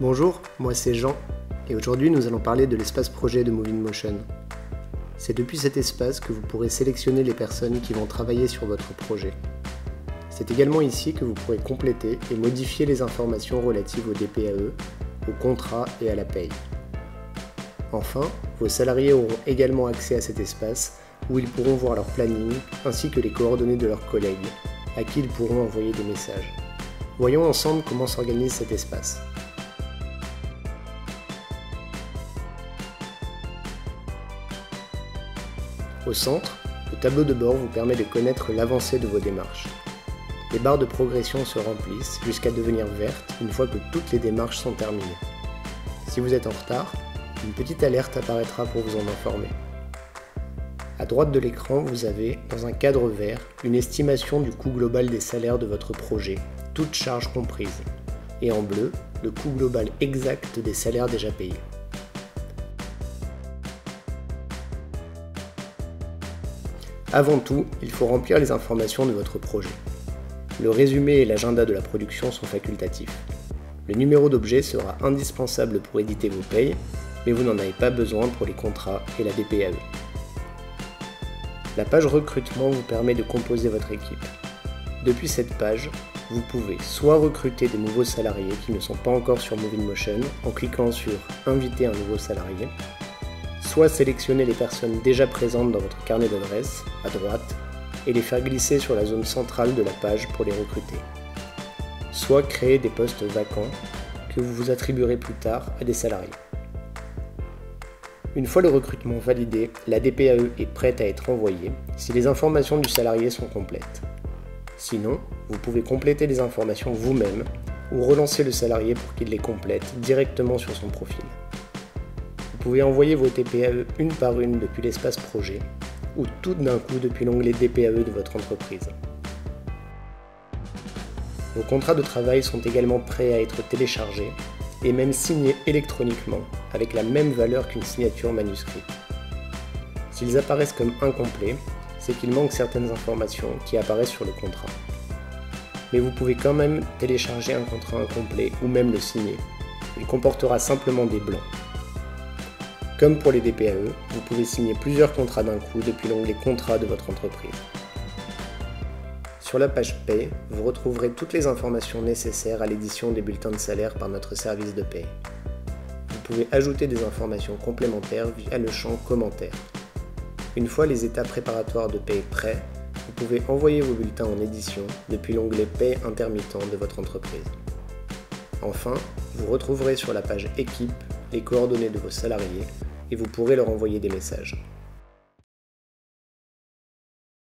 Bonjour, moi c'est Jean, et aujourd'hui nous allons parler de l'espace projet de Moving Motion. C'est depuis cet espace que vous pourrez sélectionner les personnes qui vont travailler sur votre projet. C'est également ici que vous pourrez compléter et modifier les informations relatives au DPAE, au contrat et à la paye. Enfin, vos salariés auront également accès à cet espace où ils pourront voir leur planning ainsi que les coordonnées de leurs collègues, à qui ils pourront envoyer des messages. Voyons ensemble comment s'organise cet espace. Au centre, le tableau de bord vous permet de connaître l'avancée de vos démarches. Les barres de progression se remplissent jusqu'à devenir vertes une fois que toutes les démarches sont terminées. Si vous êtes en retard, une petite alerte apparaîtra pour vous en informer. À droite de l'écran, vous avez, dans un cadre vert, une estimation du coût global des salaires de votre projet, toutes charges comprises, et en bleu, le coût global exact des salaires déjà payés. Avant tout, il faut remplir les informations de votre projet. Le résumé et l'agenda de la production sont facultatifs. Le numéro d'objet sera indispensable pour éditer vos payes, mais vous n'en avez pas besoin pour les contrats et la DPAE. La page recrutement vous permet de composer votre équipe. Depuis cette page, vous pouvez soit recruter de nouveaux salariés qui ne sont pas encore sur Moving Motion en cliquant sur « Inviter un nouveau salarié », soit sélectionner les personnes déjà présentes dans votre carnet d'adresses, à droite, et les faire glisser sur la zone centrale de la page pour les recruter. Soit créer des postes vacants que vous vous attribuerez plus tard à des salariés. Une fois le recrutement validé, la DPAE est prête à être envoyée si les informations du salarié sont complètes. Sinon, vous pouvez compléter les informations vous-même ou relancer le salarié pour qu'il les complète directement sur son profil. Vous pouvez envoyer vos DPAE une par une depuis l'espace projet ou toutes d'un coup depuis l'onglet DPAE de votre entreprise. Vos contrats de travail sont également prêts à être téléchargés et même signés électroniquement avec la même valeur qu'une signature manuscrite. S'ils apparaissent comme incomplets, c'est qu'il manque certaines informations qui apparaissent sur le contrat. Mais vous pouvez quand même télécharger un contrat incomplet ou même le signer. Il comportera simplement des blancs. Comme pour les DPAE, vous pouvez signer plusieurs contrats d'un coup depuis l'onglet Contrat de votre entreprise. Sur la page Paye, vous retrouverez toutes les informations nécessaires à l'édition des bulletins de salaire par notre service de paye. Vous pouvez ajouter des informations complémentaires via le champ Commentaires. Une fois les états préparatoires de paye prêts, vous pouvez envoyer vos bulletins en édition depuis l'onglet Paye intermittent de votre entreprise. Enfin, vous retrouverez sur la page Équipe les coordonnées de vos salariés et vous pourrez leur envoyer des messages.